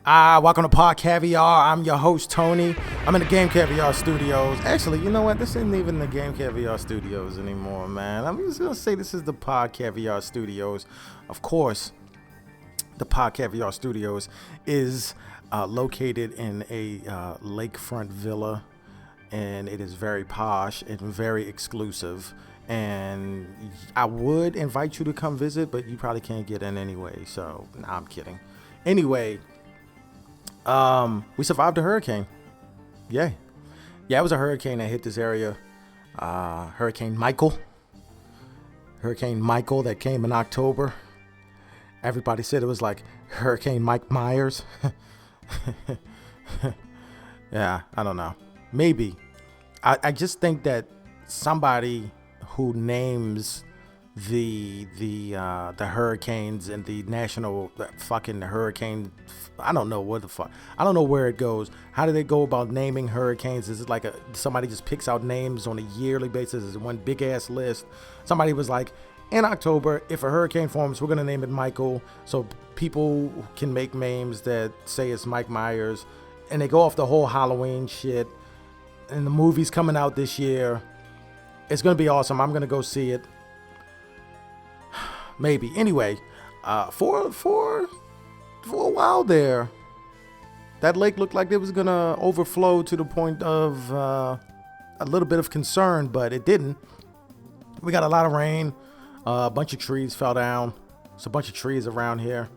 Welcome to Pod Caviar. I'm your host, Tony. I'm in the Game Caviar Studios. Actually, you know what? This isn't even the Game Caviar Studios anymore, man. I'm just going to say this is the Pod Caviar Studios. Of course, the Pod Caviar Studios is located in a lakefront villa, and it is very posh and very exclusive. And I would invite you to come visit, but you probably can't get in anyway. So, nah, I'm kidding. Anyway, we survived a hurricane. Yeah, it was a hurricane that hit this area. Hurricane Michael that came in October. Everybody said it was like Hurricane Mike Myers. Yeah, I don't know. Maybe. I just think that somebody who names the hurricanes and the national fucking hurricane, I don't know what the fuck. I don't know where it goes. How do they go about naming hurricanes? Is it like somebody just picks out names on a yearly basis? Is it one big ass list? Somebody was like, in October, if a hurricane forms, we're gonna name it Michael, so people can make names that say it's Mike Myers, and they go off the whole Halloween shit. And the movie's coming out this year. It's gonna be awesome. I'm gonna go see it. Maybe. Anyway, for a while there, that lake looked like it was gonna overflow to the point of a little bit of concern, but it didn't. We got a lot of rain. A bunch of trees fell down. There's a bunch of trees around here.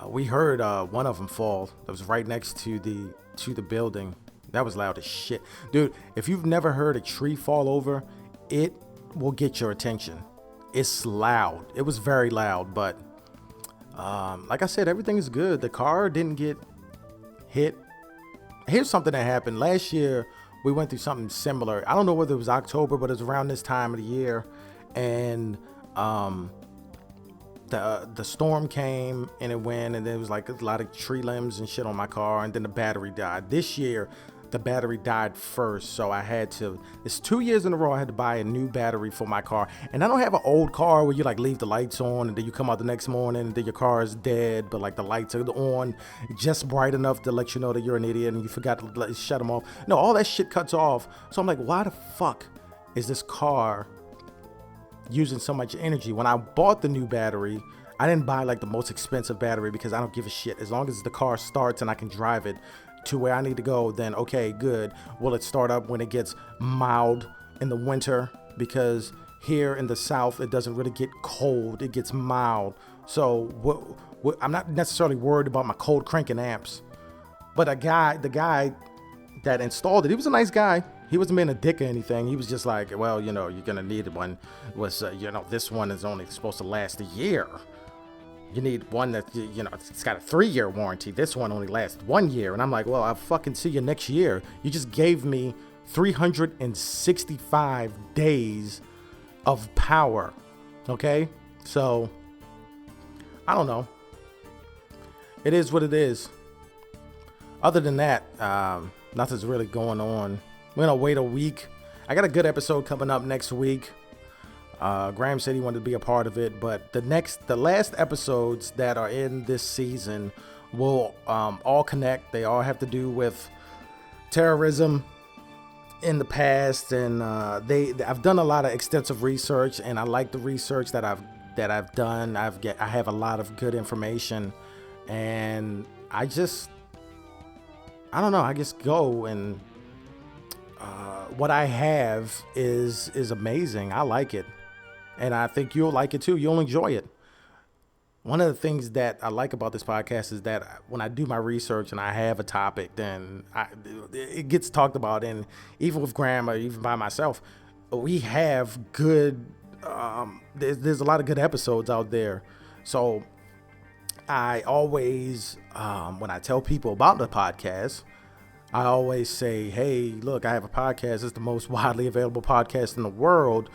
We heard one of them fall. That was right next to the building. That was loud as shit. Dude, if you've never heard a tree fall over, it will get your attention. It's loud. It was very loud, but like I said, everything is good. The car didn't get hit. Here's something that happened. Last year, we went through something similar. I don't know whether it was October, but it was around this time of the year. And the storm came and it went, and there was like a lot of tree limbs and shit on my car, and then the battery died. This year, the battery died first, so it's 2 years in a row I had to buy a new battery for my car. And I don't have an old car where you like leave the lights on and then you come out the next morning and then your car is dead, but like the lights are on just bright enough to let you know that you're an idiot and you forgot to shut them off. No, all that shit cuts off. So I'm like, why the fuck is this car using so much energy? When I bought the new battery, I didn't buy like the most expensive battery because I don't give a shit. As long as the car starts and I can drive it to where I need to go, then okay, good. Will it start up when it gets mild in the winter? Because here in the South, it doesn't really get cold. It gets mild. So I'm not necessarily worried about my cold cranking amps. But the guy that installed it, he was a nice guy. He wasn't being a dick or anything. He was just like, well, you're going to need one. This one is only supposed to last a year. You need one that, it's got a 3-year warranty. This one only lasts 1 year. And I'm like, well, I'll fucking see you next year. You just gave me 365 days of power. Okay? So, I don't know. It is what it is. Other than that, nothing's really going on. We're going to wait a week. I got a good episode coming up next week. Graham said he wanted to be a part of it, but the last episodes that are in this season will all connect. They all have to do with terrorism in the past, and I've done a lot of extensive research, and I like the research that I've done. I have a lot of good information, and I just go and what I have is amazing. I like it. And I think you'll like it too. You'll enjoy it. One of the things that I like about this podcast is that when I do my research and I have a topic, then it gets talked about. And even with Graham or even by myself, we have good, there's a lot of good episodes out there. So I always, when I tell people about the podcast, I always say, hey, look, I have a podcast. It's the most widely available podcast in the world.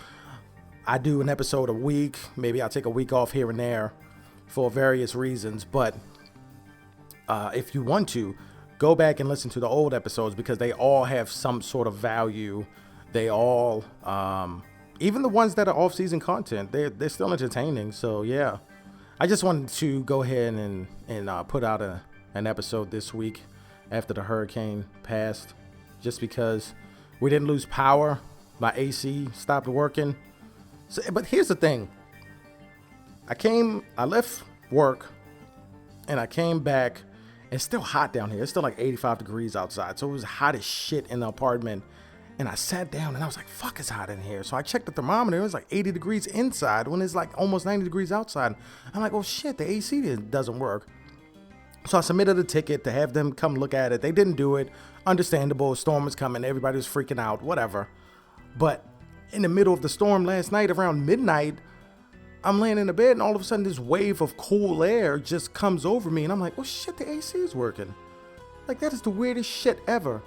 I do an episode a week. Maybe I'll take a week off here and there for various reasons. But if you want to, go back and listen to the old episodes because they all have some sort of value. They all, even the ones that are off-season content, they're still entertaining. So, yeah. I just wanted to go ahead and put out an episode this week after the hurricane passed, just because we didn't lose power. My AC stopped working. So, but here's the thing. I left work and I came back. It's still hot down here. It's still like 85 degrees outside. So it was hot as shit in the apartment. And I sat down and I was like, fuck, it's hot in here. So I checked the thermometer. It was like 80 degrees inside when it's like almost 90 degrees outside. I'm like, oh shit, the AC doesn't work. So I submitted a ticket to have them come look at it. They didn't do it. Understandable. A storm was coming. Everybody was freaking out, whatever. But in the middle of the storm last night around midnight, I'm laying in the bed and all of a sudden this wave of cool air just comes over me. And I'm like, oh shit, the AC is working. Like, that is the weirdest shit ever.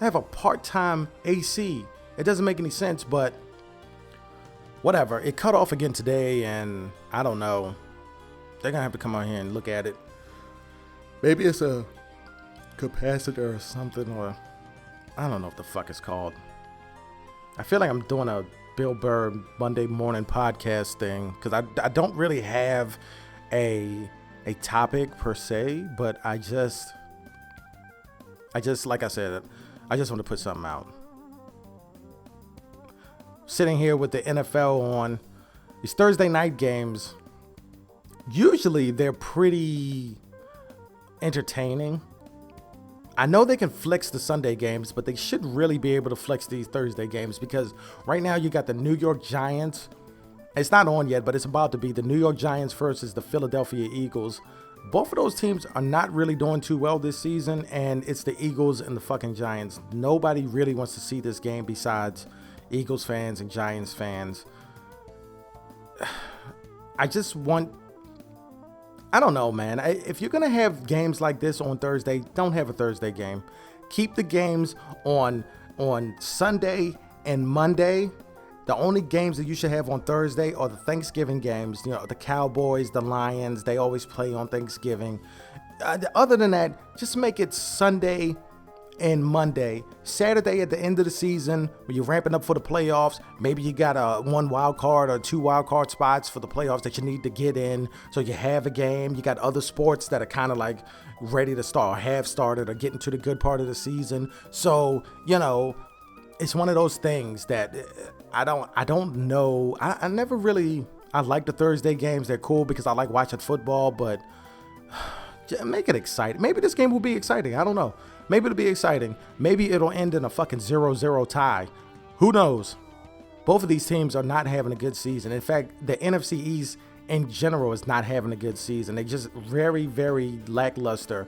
I have a part-time AC. It doesn't make any sense, but whatever. It cut off again today, and I don't know. They're going to have to come out here and look at it. Maybe it's a capacitor or something, or I don't know what the fuck it's called. I feel like I'm doing a Bill Burr Monday morning podcast thing, because I don't really have a topic per se, but I just, like I said, I just want to put something out. Sitting here with the NFL on, these Thursday night games, usually they're pretty entertaining. I know they can flex the Sunday games, but they should really be able to flex these Thursday games, because right now you got the New York Giants. It's not on yet, but it's about to be. The New York Giants versus the Philadelphia Eagles. Both of those teams are not really doing too well this season, and it's the Eagles and the fucking Giants. Nobody really wants to see this game besides Eagles fans and Giants fans. I don't know, man. If you're going to have games like this on Thursday, don't have a Thursday game. Keep the games on Sunday and Monday. The only games that you should have on Thursday are the Thanksgiving games. You know, the Cowboys, the Lions, they always play on Thanksgiving. Other than that, just make it Sunday and Monday. Saturday at the end of the season, when you're ramping up for the playoffs, maybe you got one wild card or two wild card spots for the playoffs that you need to get in. So you have a game. You got other sports that are kind of like ready to start, or have started, or getting to the good part of the season. So, you know, it's one of those things that I don't know. I never really, I like the Thursday games. They're cool because I like watching football, but make it exciting. Maybe this game will be exciting. I don't know. Maybe it'll be exciting. Maybe it'll end in a fucking 0-0 tie. Who knows? Both of these teams are not having a good season. In fact, the NFC East in general is not having a good season. They're just very, very lackluster.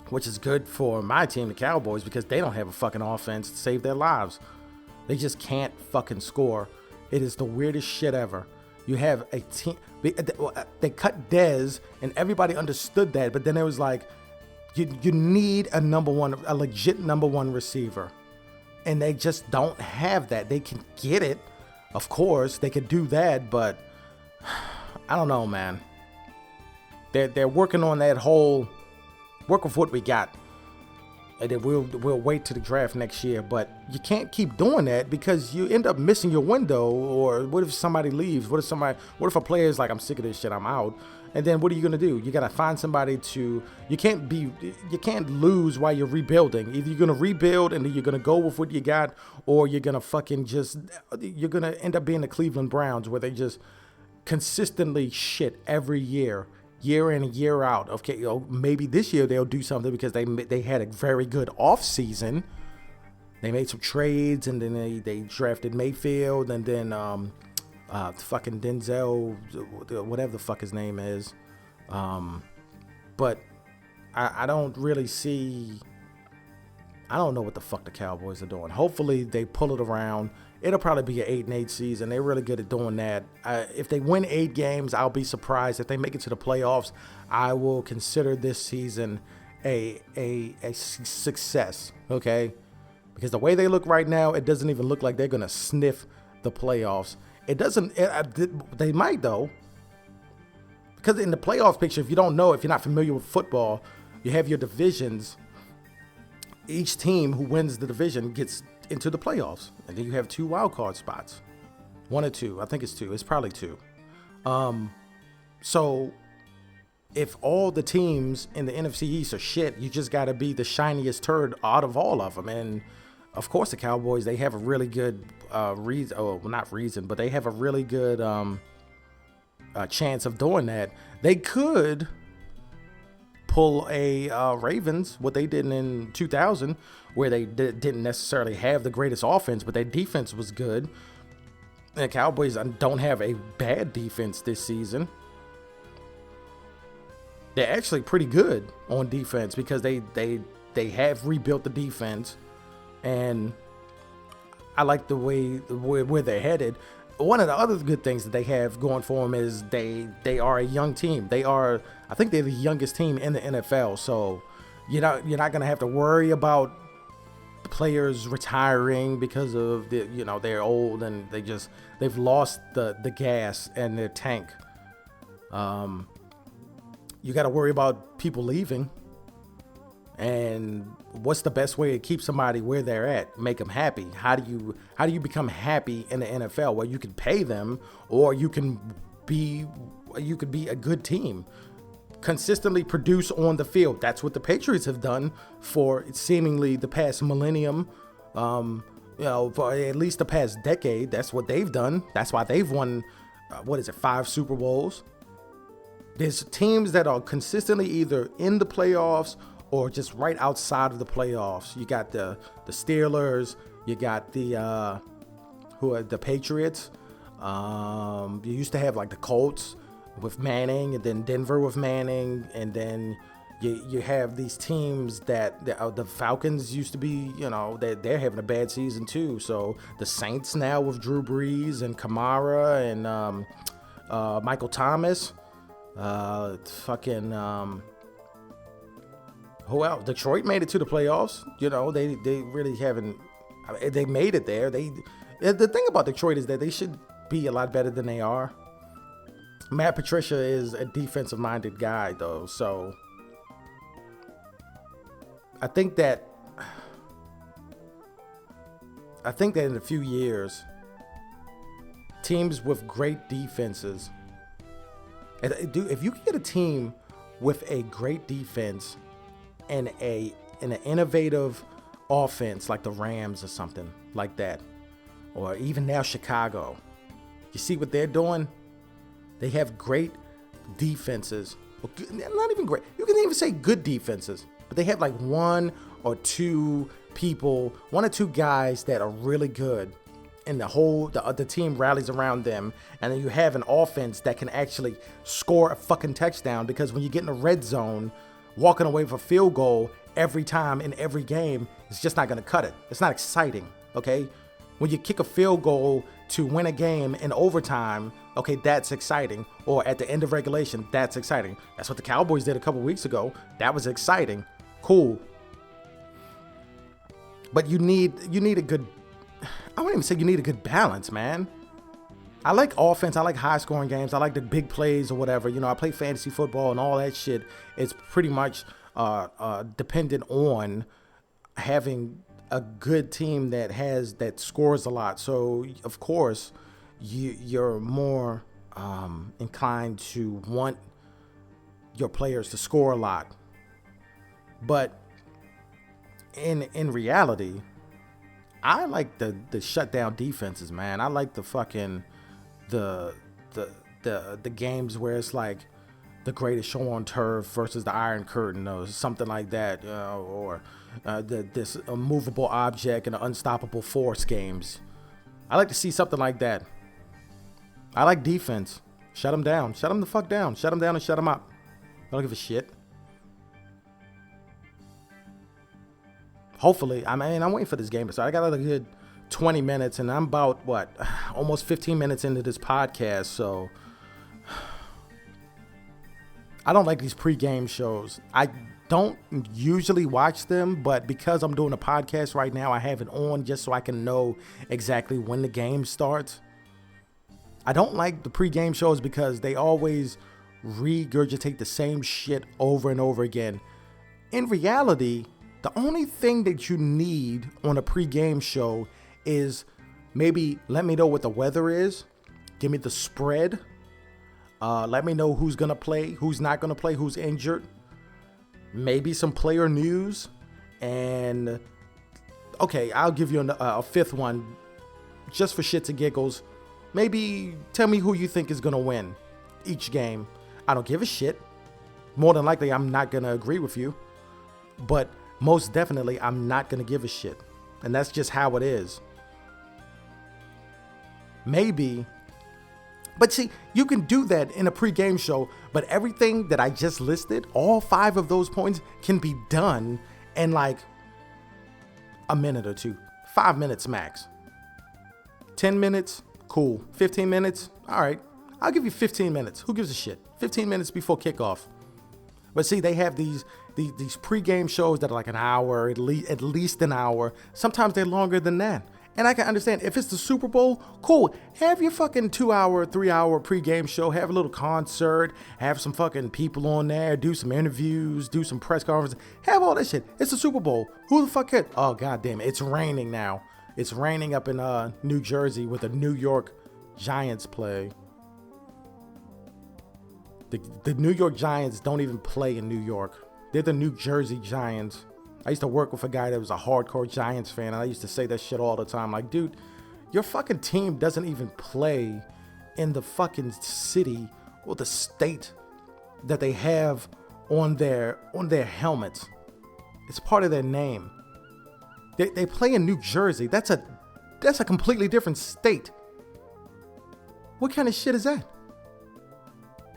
Which is good for my team, the Cowboys, because they don't have a fucking offense to save their lives. They just can't fucking score. It is the weirdest shit ever. You have a team. They cut Dez, and everybody understood that. But then it was like, you need a legit number one receiver. And they just don't have that. They can get it. Of course, they could do that. But I don't know, man. They're working on that whole... work with what we got, and then we'll wait to the draft next year. But you can't keep doing that, because you end up missing your window. Or what if somebody leaves? What if a player is like, I'm sick of this shit, I'm out? And then what are you gonna do? You gotta find somebody to. You can't lose while you're rebuilding. Either you're gonna rebuild and then you're gonna go with what you got, or you're gonna you're gonna end up being the Cleveland Browns, where they just consistently shit every year in and year out. Okay, maybe this year they'll do something because they had a very good off season. They made some trades, and then they drafted Mayfield, and then fucking Denzel, whatever the fuck his name is. But I don't really see. I don't know what the fuck the Cowboys are doing. Hopefully they pull it around. It'll probably be an 8-8 season. They're really good at doing that. If they win 8 games, I'll be surprised. If they make it to the playoffs, I will consider this season a success, okay? Because the way they look right now, it doesn't even look like they're going to sniff the playoffs. It doesn't. They might, though. Because in the playoff picture, if you're not familiar with football, you have your divisions. Each team who wins the division gets into the playoffs, and then you have 2 wild card spots, 1 or 2. I think it's 2. It's probably 2. So if all the teams in the NFC East are shit, you just got to be the shiniest turd out of all of them. And of course, the Cowboys, they have a really good reason. Oh, well, not reason, but they have a really good chance of doing that. They could pull a Ravens, what they did in 2000, where they didn't necessarily have the greatest offense, but their defense was good. And the Cowboys don't have a bad defense this season. They're actually pretty good on defense because they have rebuilt the defense, and I like the way where they're headed. One of the other good things that they have going for them is they are a young team. I think they're the youngest team in the NFL. So you're not gonna have to worry about players retiring because of they're old and they've lost the gas in their tank. You got to worry about people leaving, and what's the best way to keep somebody where they're at, make them happy? How do you become happy in the NFL? Well, you can pay them, or you could be a good team, consistently produce on the field. That's what the Patriots have done for seemingly the past millennium, for at least the past decade. That's what they've done. That's why they've won 5 Super Bowls. There's teams that are consistently either in the playoffs or just right outside of the playoffs. You got the Steelers, you got the Patriots. You used to have like the Colts with Manning, and then Denver with Manning, and then you have these teams that the Falcons used to be, they're having a bad season too. So the Saints now with Drew Brees and Kamara and Michael Thomas. Who else? Detroit made it to the playoffs. They really haven't. They made it there. The thing about Detroit is that they should be a lot better than they are. Matt Patricia is a defensive-minded guy, though, so I think that in a few years, teams with great defenses. If you can get a team with a great defense and an innovative offense like the Rams or something like that, or even now Chicago, you see what they're doing? They have great defenses. Not even great. You can even say good defenses, but they have like one or two guys that are really good. And the team rallies around them, and then you have an offense that can actually score a fucking touchdown, because when you get in the red zone, walking away with a field goal every time in every game is just not going to cut it. It's not exciting, okay? When you kick a field goal to win a game in overtime, okay, that's exciting. Or at the end of regulation, that's exciting. That's what the Cowboys did a couple weeks ago. That was exciting. Cool. But you need a good, I wouldn't even say you need a good balance, man. I like offense. I like high-scoring games. I like the big plays or whatever. I play fantasy football and all that shit. It's pretty much dependent on having a good team that scores a lot. So, of course, you're more inclined to want your players to score a lot. But in reality, I like the shutdown defenses, man. I like the fucking the games where it's like the greatest show on turf versus the Iron Curtain or something like that, or this immovable object and the unstoppable force games. I like to see something like that. I like defense. Shut them down. Shut them the fuck down. Shut them down and shut them up. I don't give a shit. Hopefully, I'm waiting for this game to start. I got a good 20 minutes, and I'm about, almost 15 minutes into this podcast, so I don't like these pre-game shows. I don't usually watch them, but because I'm doing a podcast right now, I have it on just so I can know exactly when the game starts. I don't like the pre-game shows because they always regurgitate the same shit over and over again. In reality, the only thing that you need on a pre-game show is maybe let me know what the weather is, give me the spread, Let me know who's going to play, who's not going to play, who's injured. Maybe some player news. And, okay, I'll give you a fifth one just for shits and giggles. Maybe tell me who you think is going to win each game. I don't give a shit. More than likely, I'm not going to agree with you. But most definitely, I'm not going to give a shit. And that's just how it is. Maybe. But see, you can do that in a pregame show. But everything that I just listed, all 5 of those points can be done in like a minute or two. 5 minutes max. 10 minutes, cool. 15 minutes, all right. I'll give you 15 minutes. Who gives a shit? 15 minutes before kickoff. But see, they have these pregame shows that are like an hour, at least an hour. Sometimes they're longer than that. And I can understand if it's the Super Bowl, cool. Have your fucking 2-hour, 3-hour pregame show. Have a little concert. Have some fucking people on there. Do some interviews. Do some press conferences. Have all that shit. It's the Super Bowl. Who the fuck cares? Oh, goddamn it. It's raining now. It's raining up in New Jersey with the New York Giants play. The New York Giants don't even play in New York. They're the New Jersey Giants. I used to work with a guy that was a hardcore Giants fan, and I used to say that shit all the time. Like, dude, your fucking team doesn't even play in the fucking city or the state that they have on their helmets. It's part of their name. They play in New Jersey. That's a completely different state. What kind of shit is that?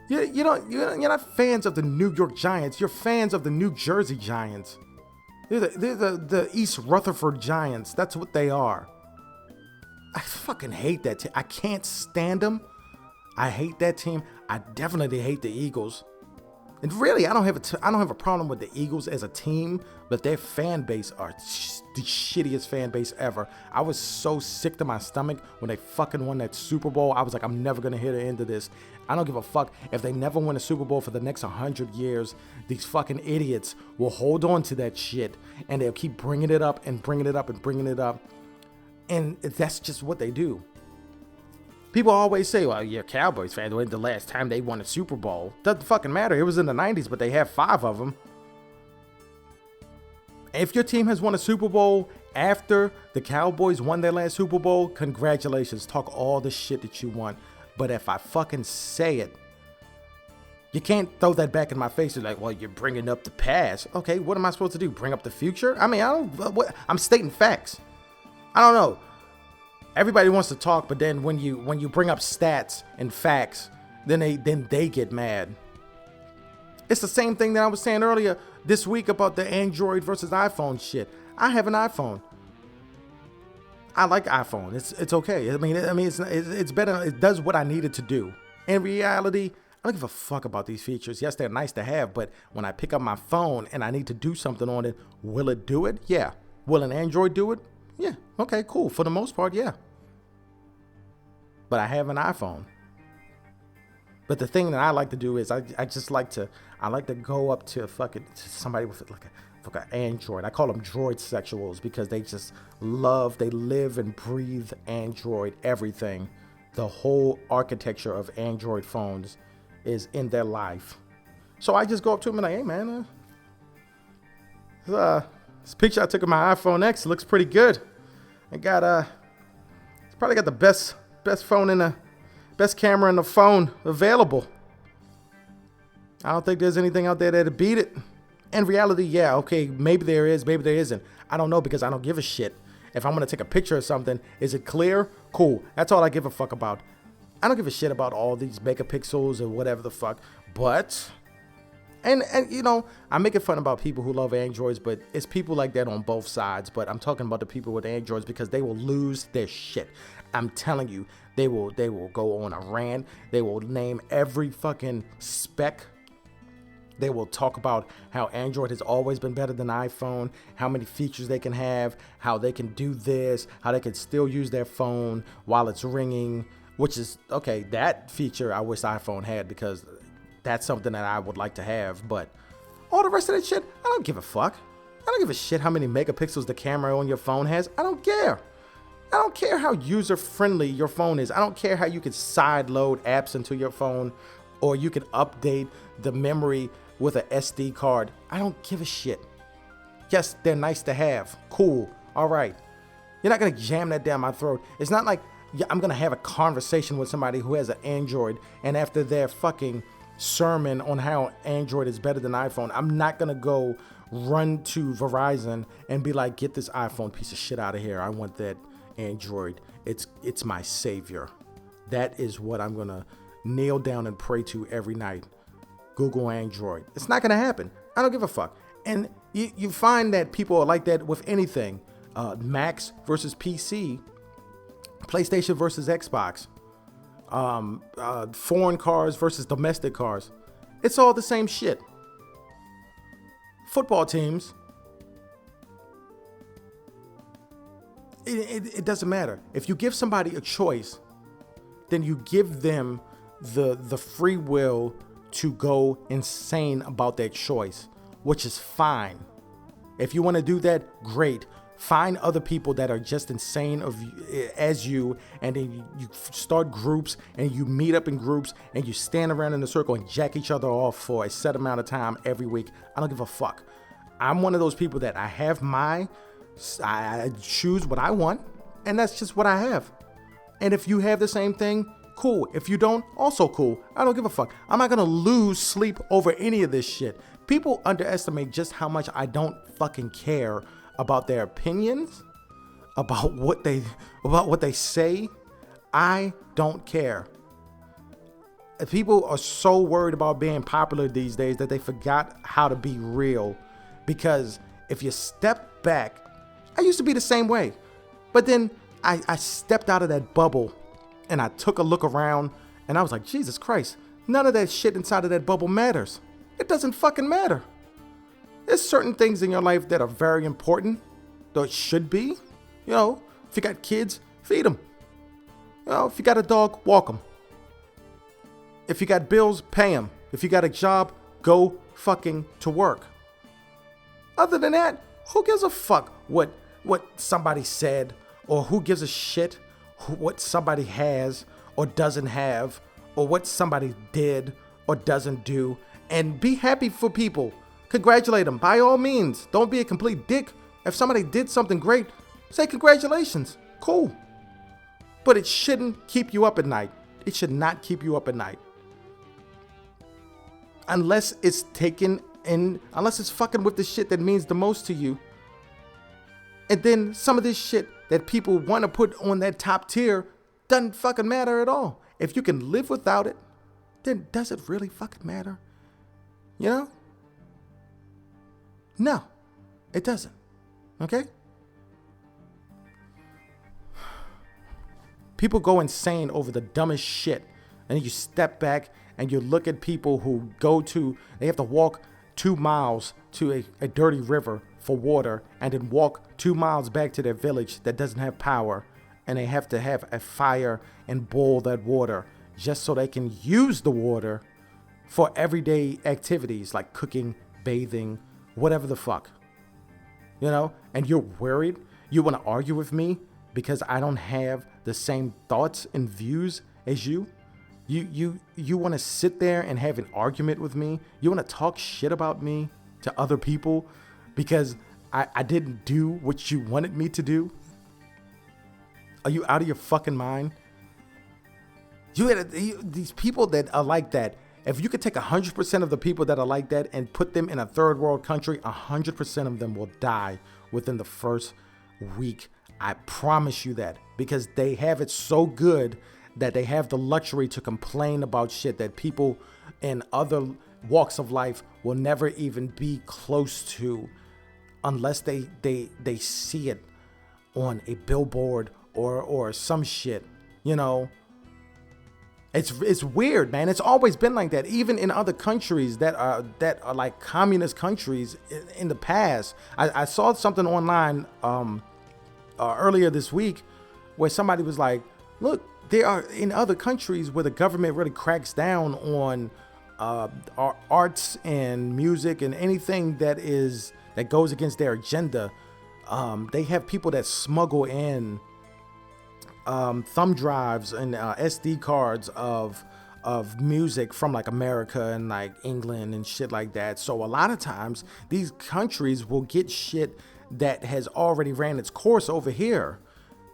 You're not fans of the New York Giants. You're fans of the New Jersey Giants. They're the East Rutherford Giants. That's what they are. I fucking hate that team. I can't stand them. I hate that team. I definitely hate the Eagles. And really, I don't have a problem with the Eagles as a team, but their fan base are the shittiest fan base ever. I was so sick to my stomach when they fucking won that Super Bowl. I was like, I'm never gonna hear the end of this. I don't give a fuck if they never win a Super Bowl for the next 100 years. These fucking idiots will hold on to that shit, and they'll keep bringing it up and bringing it up and bringing it up. And that's just what they do. People always say, well, you're a Cowboys fan. When the last time they won a Super Bowl? Doesn't fucking matter. It was in the 90s, but they have 5 of them. If your team has won a Super Bowl after the Cowboys won their last Super Bowl, congratulations. Talk all the shit that you want. But if I fucking say it, you can't throw that back in my face. You're like, well, you're bringing up the past. Okay, what am I supposed to do? Bring up the future? I mean, I'm stating facts. I don't know. Everybody wants to talk, but then when you bring up stats and facts, then they get mad. It's the same thing that I was saying earlier this week about the Android versus iPhone shit. I have an iPhone. I like iPhone. It's okay. I mean it's better. It does what I need it to do. In reality, I don't give a fuck about these features. Yes, they're nice to have, but when I pick up my phone and I need to do something on it, will it do it? Yeah. Will an Android do it? Yeah. Okay, cool. For the most part, yeah. But I have an iPhone. But the thing that I like to do is I like to go up to somebody with like an Android. I call them droid sexuals because they live and breathe Android everything. The whole architecture of Android phones is in their life. So I just go up to them and like, hey man, this picture I took of my iPhone X looks pretty good. It's probably got the best phone in the best camera in the phone available. I don't think there's anything out there that'll beat it. In reality, yeah, okay, maybe there is, maybe there isn't. I don't know because I don't give a shit. If I'm gonna take a picture of something, is it clear? Cool. That's all I give a fuck about. I don't give a shit about all these megapixels or whatever the fuck. But and you know, I'm making fun about people who love Androids, but it's people like that on both sides. But I'm talking about the people with Androids because they will lose their shit. I'm telling you, they will go on a rant. They will name every fucking spec. They will talk about how Android has always been better than iPhone, how many features they can have, how they can do this, how they can still use their phone while it's ringing, which is, okay, that feature I wish iPhone had because that's something that I would like to have. But all the rest of that shit, I don't give a fuck. I don't give a shit how many megapixels the camera on your phone has. I don't care. I don't care how user-friendly your phone is. I don't care how you can side load apps into your phone or you can update the memory with an SD card. I don't give a shit. Yes, they're nice to have. Cool. All right. You're not going to jam that down my throat. It's not like I'm going to have a conversation with somebody who has an Android, and after their fucking sermon on how Android is better than iPhone, I'm not going to go run to Verizon and be like, get this iPhone piece of shit out of here. I want that Android. It's my savior. That is what I'm going to kneel down and pray to every night. Google Android. It's not going to happen. I don't give a fuck. And you find that people are like that with anything. Macs versus PC, PlayStation versus Xbox, foreign cars versus domestic cars. It's all the same shit. Football teams, it doesn't matter. If you give somebody a choice, then you give them the free will to go insane about that choice, which is fine. If you want to do that, great. Find other people that are just insane as you, and then you start groups, and you meet up in groups, and you stand around in a circle and jack each other off for a set amount of time every week. I don't give a fuck. I'm one of those people that I choose what I want, and that's just what I have. And if you have the same thing, cool. If you don't, also cool. I don't give a fuck. I'm not gonna lose sleep over any of this shit. People underestimate just how much I don't fucking care about their opinions, about what they say. I don't care. People are so worried about being popular these days that they forgot how to be real. Because if you step back, I used to be the same way, but then I stepped out of that bubble and I took a look around and I was like, Jesus Christ, none of that shit inside of that bubble matters. It doesn't fucking matter. There's certain things in your life that are very important, though it should be. You know, if you got kids, feed them. You know, if you got a dog, walk them. If you got bills, pay them. If you got a job, go fucking to work. Other than that, who gives a fuck what somebody said, or who gives a shit what somebody has or doesn't have, or what somebody did or doesn't do. And be happy for people. Congratulate them by all means. Don't be a complete dick. If somebody did something great, say congratulations. Cool. But it shouldn't keep you up at night. It should not keep you up at night. Unless it's fucking with the shit that means the most to you. And then some of this shit that people want to put on that top tier doesn't fucking matter at all. If you can live without it, then does it really fucking matter? You know? No, it doesn't. Okay? People go insane over the dumbest shit. And then you step back and you look at people who they have to walk 2 miles to a dirty river for water, and then walk 2 miles back to their village that doesn't have power, and they have to have a fire and boil that water just so they can use the water for everyday activities like cooking, bathing, whatever the fuck. You know, and you're worried? You want to argue with me because I don't have the same thoughts and views as you? You want to sit there and have an argument with me? You want to talk shit about me to other people because I didn't do what you wanted me to do? Are you out of your fucking mind? These people that are like that, if you could take 100% of the people that are like that and put them in a third world country, 100% of them will die within the first week. I promise you that, because they have it so good that they have the luxury to complain about shit that people in other walks of life will never even be close to unless they see it on a billboard or some shit, you know. It's weird, man. It's always been like that. Even in other countries that are like communist countries in the past. I saw something online earlier this week where somebody was like, look, there are in other countries where the government really cracks down on arts and music and anything that goes against their agenda. They have people that smuggle in thumb drives and SD cards of of music from like America and like England and shit like that. So a lot of times these countries will get shit that has already ran its course over here.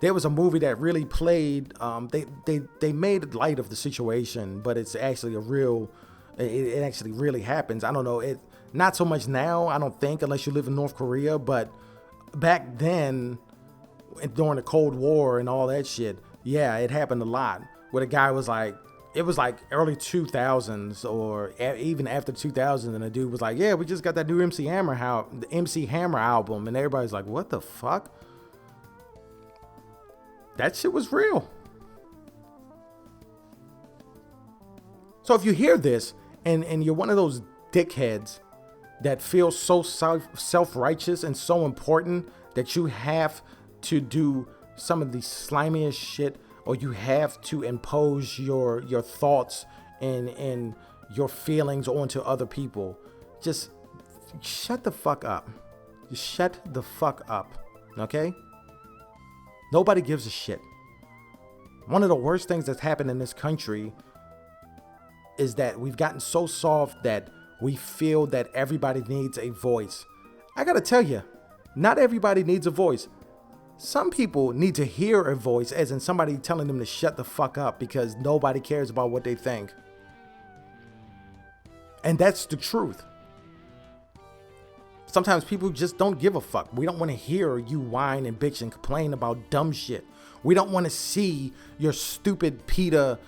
There was a movie that really played, they made light of the situation, but it's actually it actually really happens. I don't know, it not so much now, I don't think, unless you live in North Korea, but back then, during the Cold War and all that shit, yeah, it happened a lot, where the guy was like, it was like early 2000s or even after 2000, and the dude was like, yeah, we just got that new MC Hammer album, and everybody's like, what the fuck? That shit was real. So if you hear this and you're one of those dickheads that feel so self-righteous and so important that you have to do some of the slimiest shit, or you have to impose your thoughts and your feelings onto other people, just shut the fuck up. Just shut the fuck up, okay? Nobody gives a shit. One of the worst things that's happened in this country is that we've gotten so soft that we feel that everybody needs a voice. I gotta tell you, not everybody needs a voice. Some people need to hear a voice, as in somebody telling them to shut the fuck up, because nobody cares about what they think. And that's the truth. Sometimes people just don't give a fuck. We don't want to hear you whine and bitch and complain about dumb shit. We don't want to see your stupid PETA,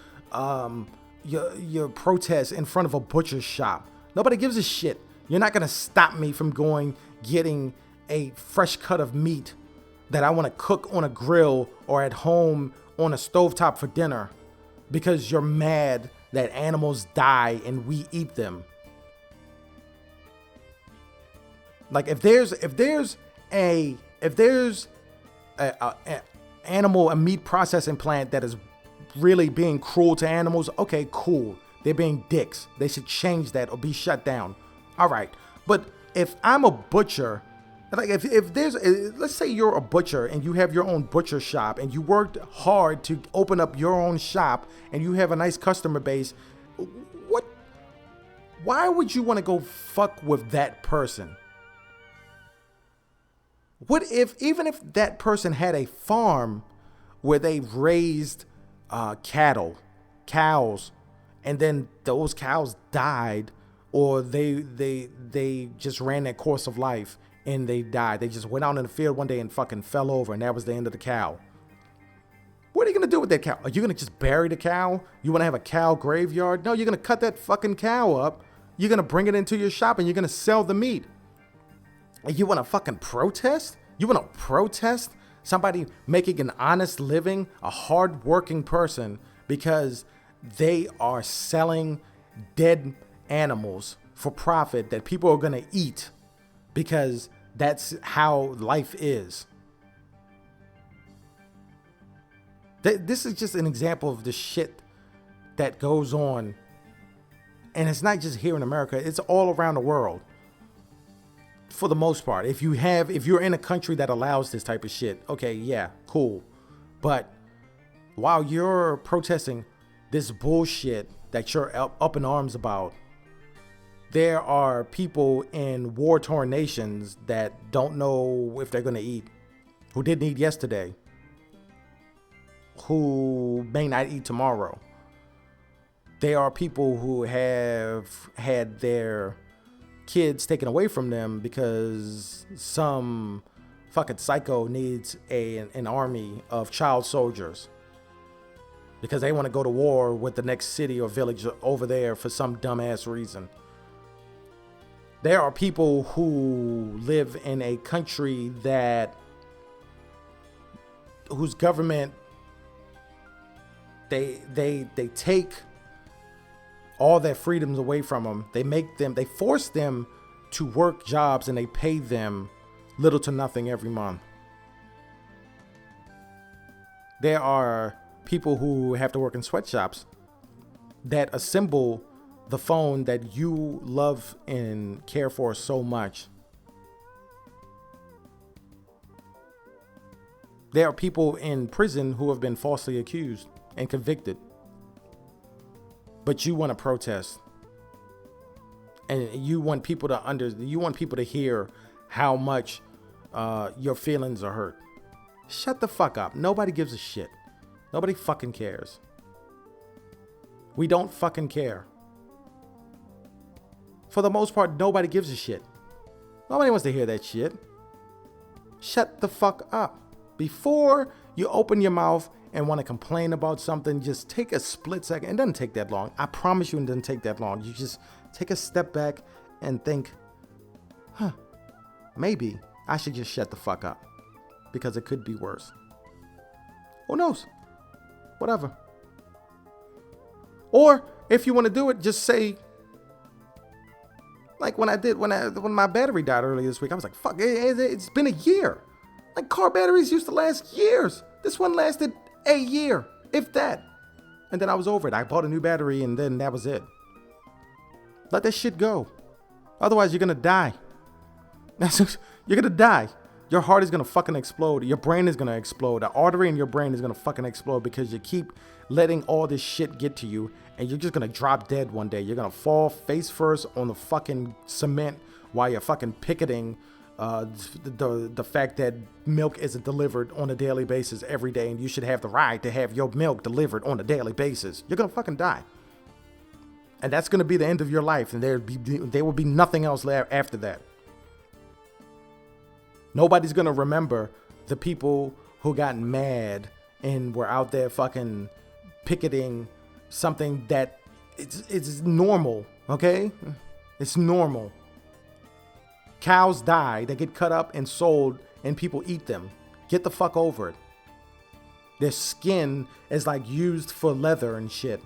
your protest in front of a butcher's shop. Nobody gives a shit. You're not going to stop me from getting a fresh cut of meat that I want to cook on a grill or at home on a stovetop for dinner because you're mad that animals die and we eat them. Like if there's a animal, a meat processing plant that is really being cruel to animals, okay, cool. They're being dicks. They should change that or be shut down. All right. But if I'm a butcher, like if there's, let's say you're a butcher and you have your own butcher shop and you worked hard to open up your own shop and you have a nice customer base, why would you want to go fuck with that person? What if, even if that person had a farm where they raised cows, and then those cows died, or they just ran their course of life and they died. They just went out in the field one day and fucking fell over, and that was the end of the cow. What are you going to do with that cow? Are you going to just bury the cow? You want to have a cow graveyard? No, you're going to cut that fucking cow up. You're going to bring it into your shop and you're going to sell the meat. And you want to fucking protest? You want to protest somebody making an honest living, a hard-working person, because they are selling dead animals for profit that people are going to eat because that's how life is. This is just an example of the shit that goes on. And it's not just here in America, it's all around the world. For the most part, if you're in a country that allows this type of shit, okay, yeah, cool. But while you're protesting this bullshit that you're up in arms about, there are people in war-torn nations that don't know if they're going to eat, who didn't eat yesterday, who may not eat tomorrow. There are people who have had their kids taken away from them because some fucking psycho needs an army of child soldiers because they want to go to war with the next city or village over there for some dumbass reason. There are people who live in a country whose government, they take all their freedoms away from them. They force them to work jobs and they pay them little to nothing every month. There are people who have to work in sweatshops that assemble the phone that you love and care for so much. There are people in prison who have been falsely accused and convicted. but you want to protest. And you want people to hear how much your feelings are hurt. Shut the fuck up. Nobody gives a shit. Nobody fucking cares. We don't fucking care. For the most part, nobody gives a shit. Nobody wants to hear that shit. Shut the fuck up. Before you open your mouth and want to complain about something, just take a split second. It doesn't take that long. I promise you it doesn't take that long. You just take a step back and think, maybe I should just shut the fuck up because it could be worse. Who knows? Whatever. Or if you want to do it, just say, like when my battery died earlier this week, I was like, fuck, it's been a year. Like car batteries used to last years. This one lasted a year, if that. And then I was over it. I bought a new battery and then that was it. Let that shit go. Otherwise, you're going to die. You're going to die. Your heart is going to fucking explode. Your brain is going to explode. The artery in your brain is going to fucking explode because you keep letting all this shit get to you and you're just going to drop dead one day. You're going to fall face first on the fucking cement while you're fucking picketing the fact that milk isn't delivered on a daily basis every day and you should have the right to have your milk delivered on a daily basis. You're going to fucking die. And that's going to be the end of your life and there will be nothing else after that. Nobody's going to remember the people who got mad and were out there fucking picketing something that it's normal, okay? It's normal. Cows die, they get cut up and sold and people eat them. Get the fuck over it. Their skin is like used for leather and shit.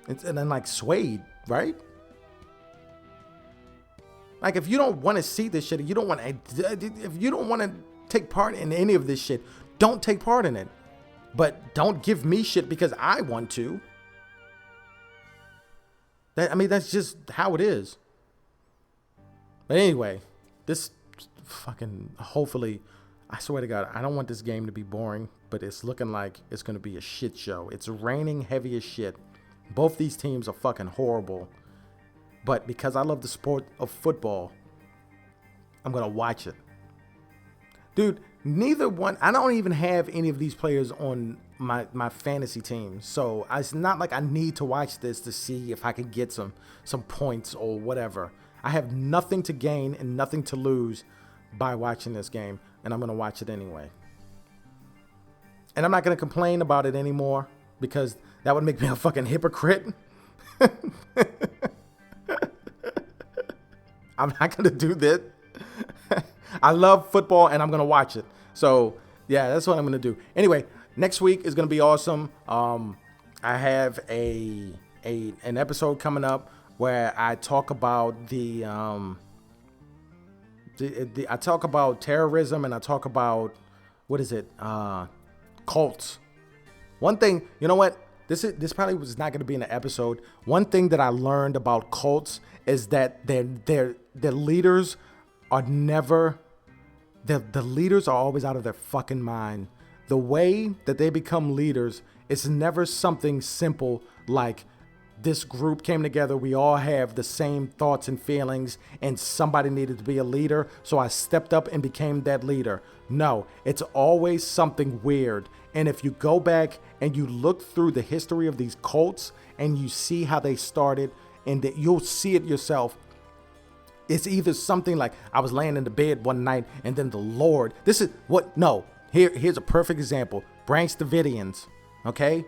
And then like suede, right? Like if you don't want to see this shit, if you don't want to take part in any of this shit, don't take part in it. But don't give me shit because I want to. That's just how it is. But anyway, this fucking, hopefully, I swear to God, I don't want this game to be boring, but it's looking like it's going to be a shit show. It's raining heavy as shit. Both these teams are fucking horrible. But because I love the sport of football, I'm going to watch it. Dude, neither one, I don't even have any of these players on my fantasy team. So it's not like I need to watch this to see if I can get some points or whatever. I have nothing to gain and nothing to lose by watching this game. And I'm going to watch it anyway. And I'm not going to complain about it anymore because that would make me a fucking hypocrite. I'm not going to do that. I love football and I'm going to watch it. So, yeah, that's what I'm going to do. Anyway, next week is going to be awesome. I have an episode coming up where I talk about I talk about terrorism and I talk about, cults. One thing, you know what? This probably was not going to be in the episode. One thing that I learned about cults is that their leaders are never, the leaders are always out of their fucking mind. The way that they become leaders is never something simple like this group came together, we all have the same thoughts and feelings, and somebody needed to be a leader, so I stepped up and became that leader. No, it's always something weird. And if you go back and you look through the history of these cults and you see how they started, and that you'll see it yourself. It's either something like I was laying in the bed one night and then the Lord, here's a perfect example. Branch Davidians, okay?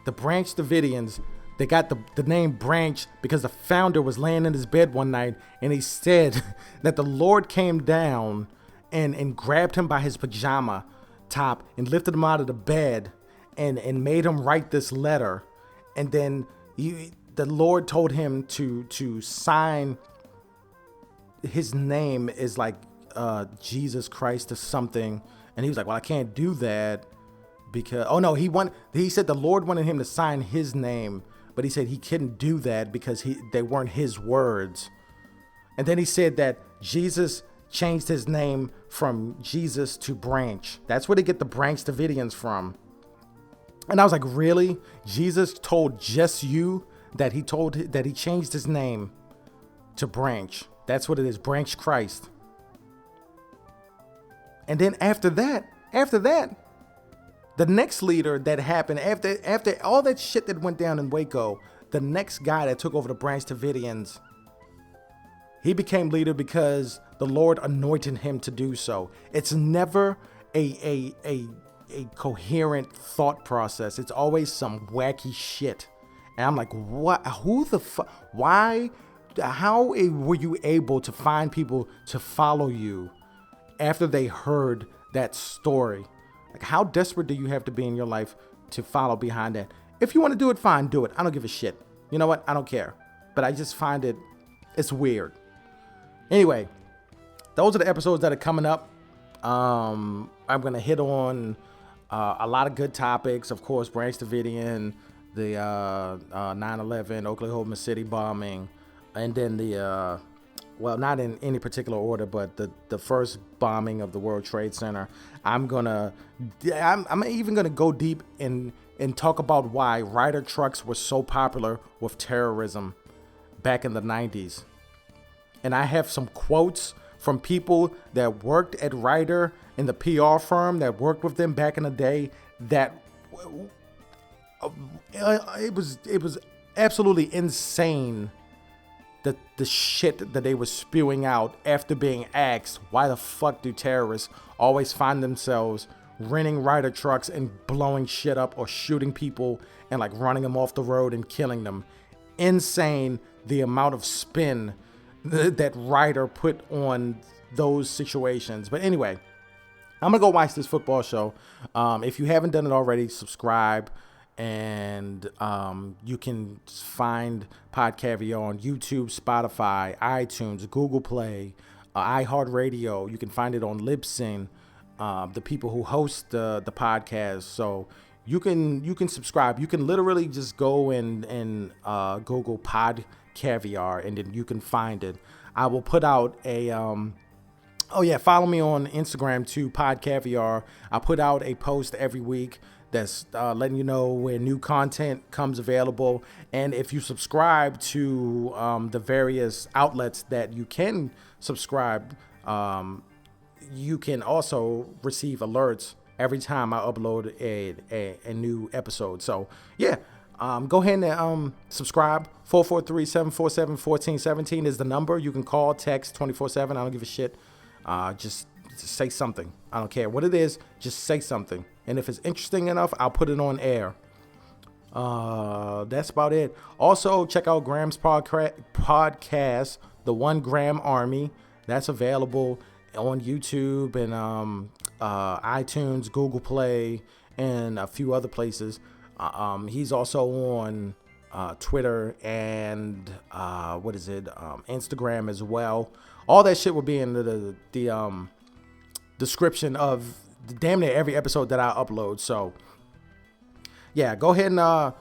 The Branch Davidians, they got the name Branch because the founder was laying in his bed one night and he said that the Lord came down and grabbed him by his pajama top and lifted him out of the bed and made him write this letter. And then the Lord told him to sign his name is like Jesus Christ or something. And he was like, well, I can't do that because, he said the Lord wanted him to sign his name, but he said he couldn't do that because they weren't his words. And then he said that Jesus changed his name from Jesus to Branch. That's where they get the Branch Davidians from. And I was like, really? Jesus told just you that he changed his name to Branch. That's what it is, Branch Christ. And then after that, the next leader that happened, after all that shit that went down in Waco, the next guy that took over the Branch Davidians, he became leader because the Lord anointed him to do so. It's never a coherent thought process. It's always some wacky shit. And I'm like, what? Who the fuck? Why? How were you able to find people to follow you after they heard that story? Like, how desperate do you have to be in your life to follow behind that? If you want to do it, fine, do it. I don't give a shit. You know what? I don't care. But I just find it's weird. Anyway, those are the episodes that are coming up. I'm going to hit on a lot of good topics. Of course, Branch Davidian, the 9/11, Oklahoma City bombing, and then the, well, not in any particular order, but the first bombing of the World Trade Center. I'm even going to go deep and talk about why Ryder trucks were so popular with terrorism back in the 90s. And I have some quotes from people that worked at Ryder in the PR firm that worked with them back in the day that it was absolutely insane, the shit that they were spewing out after being asked, why the fuck do terrorists always find themselves renting Ryder trucks and blowing shit up or shooting people and like running them off the road and killing them. Insane, the amount of spin that Ryder put on those situations. But anyway, I'm gonna go watch this football show. If you haven't done it already, subscribe, and you can find Pod Caviar on YouTube, Spotify, iTunes, Google Play, iHeartRadio. You can find it on Libsyn, the people who host the podcast. So you can subscribe. You can literally just go and Google Pod Caviar, and then you can find it. I will put out a follow me on Instagram too, Pod Caviar. I put out a post every week that's letting you know where new content comes available. And if you subscribe to the various outlets that you can subscribe, you can also receive alerts every time I upload a new episode. So yeah, go ahead and subscribe. 443-747-1417 is the number. You can call, text 24/7. I don't give a shit. Just say something. I don't care what it is. Just say something. And if it's interesting enough, I'll put it on air. That's about it. Also, check out Graham's podcast, The 1 Gram Army. That's available on YouTube and iTunes, Google Play, and a few other places. He's also on Twitter and Instagram as well. All that shit will be in the description of damn near every episode that I upload. So yeah, go ahead and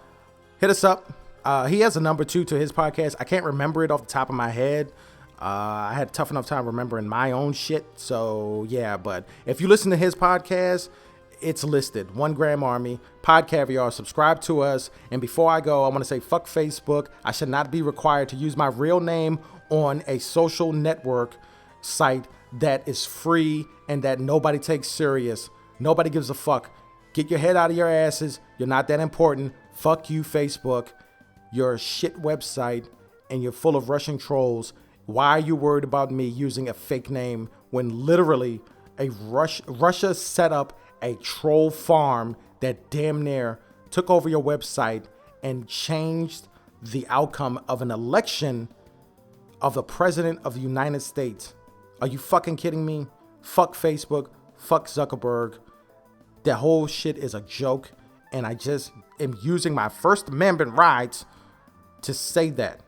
hit us up. He has a number too to his podcast. I can't remember it off the top of my head. I had a tough enough time remembering my own shit. So yeah, but if you listen to his podcast, it's listed. 1 Gram Army, Pod Caviar. Subscribe to us. And before I go, I want to say fuck Facebook. I should not be required to use my real name on a social network site that is free and that nobody takes serious. Nobody gives a fuck. Get your head out of your asses. You're not that important. Fuck you, Facebook. You're a shit website and you're full of Russian trolls. Why are you worried about me using a fake name when literally Russia set up a troll farm that damn near took over your website and changed the outcome of an election of the president of the United States? Are you fucking kidding me? Fuck Facebook. Fuck Zuckerberg. That whole shit is a joke. And I just am using my First Amendment rights to say that.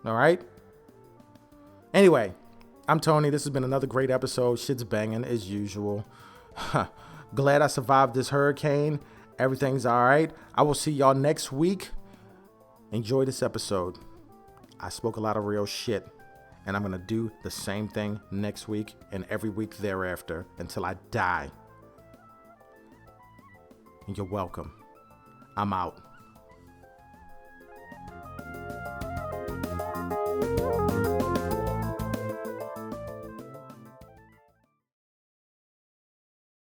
All right? Anyway, I'm Tony. This has been another great episode. Shit's banging as usual. Glad I survived this hurricane. Everything's all right. I will see y'all next week. Enjoy this episode. I spoke a lot of real shit, and I'm going to do the same thing next week and every week thereafter until I die. And you're welcome. I'm out.